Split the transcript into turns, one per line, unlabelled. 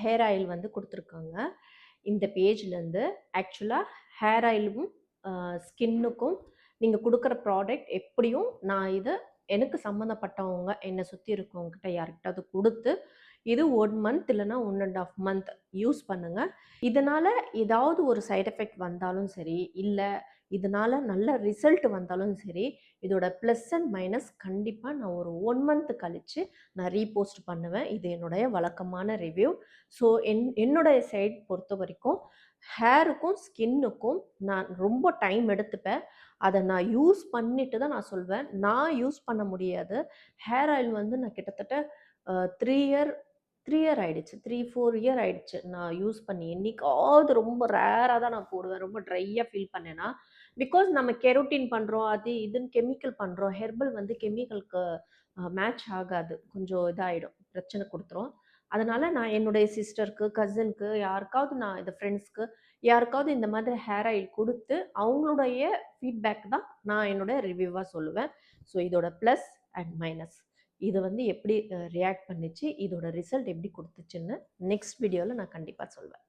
Hair oil வந்து கொடுத்துருக்காங்க இந்த பேஜ்லேருந்து. ஆக்சுவலாக ஹேர் ஆயிலும் ஸ்கின்னுக்கும் நீங்கள் கொடுக்குற ப்ராடக்ட் எப்படியும் நான் இதை எனக்கு சம்மந்தப்பட்டவங்க என்னை சுற்றி இருக்கவங்ககிட்ட யார்கிட்ட கொடுத்து இது 1 மந்த் இல்லைன்னா 1.5 மந்த் யூஸ் பண்ணுங்க. இதனால ஏதாவது ஒரு சைட் எஃபெக்ட் வந்தாலும் சரி, இல்லை இதனால நல்ல ரிசல்ட் வந்தாலும் சரி, இதோட ப்ளஸ் அண்ட் மைனஸ் கண்டிப்பாக நான் ஒரு 1 மந்த் கழித்து நான் ரீபோஸ்ட் பண்ணுவேன். இது என்னுடைய வழக்கமான ரிவ்யூ. ஸோ என்னுடைய சைட் பொறுத்த வரைக்கும் ஹேருக்கும் ஸ்கின்னுக்கும் நான் ரொம்ப டைம் எடுத்துப்பேன். அதை நான் யூஸ் பண்ணிட்டு தான் நான் சொல்வேன். நான் யூஸ் பண்ண முடியாது. ஹேர் ஆயில் வந்து நான் கிட்டத்தட்ட 3 இயர் ஆயிடுச்சு. 4 இயர் ஆயிடுச்சு நான் யூஸ் பண்ணி. என்னைக்காவது ரொம்ப ரேராக தான் நான் போடுவேன். ரொம்ப ட்ரையாக ஃபீல் பண்ணேன்னா, பிகாஸ் நம்ம கெரோட்டின் பண்ணுறோம், அது இதுன்னு கெமிக்கல் பண்ணுறோம். ஹெர்பல் வந்து கெமிக்கலுக்கு மேட்ச் ஆகாது. கொஞ்சம் இதாகிடும், பிரச்சனை கொடுத்துரும். அதனால் நான் என்னுடைய சிஸ்டருக்கு, கசினுக்கு, யாருக்காவது நான் இந்த ஃப்ரெண்ட்ஸ்க்கு யாருக்காவது இந்த மாதிரி ஹேர் ஆயில் கொடுத்து அவங்களுடைய ஃபீட்பேக் தான் நான் என்னோட ரிவ்யூவாக சொல்லுவேன். ஸோ இதோட ப்ளஸ் அண்ட் மைனஸ் இது வந்து எப்படி ரியாக்ட் பண்ணிச்சு, இதோட ரிசல்ட் எப்படி கொடுத்துச்சுன்னு நெக்ஸ்ட் வீடியோவில் நான் கண்டிப்பாக சொல்வேன்.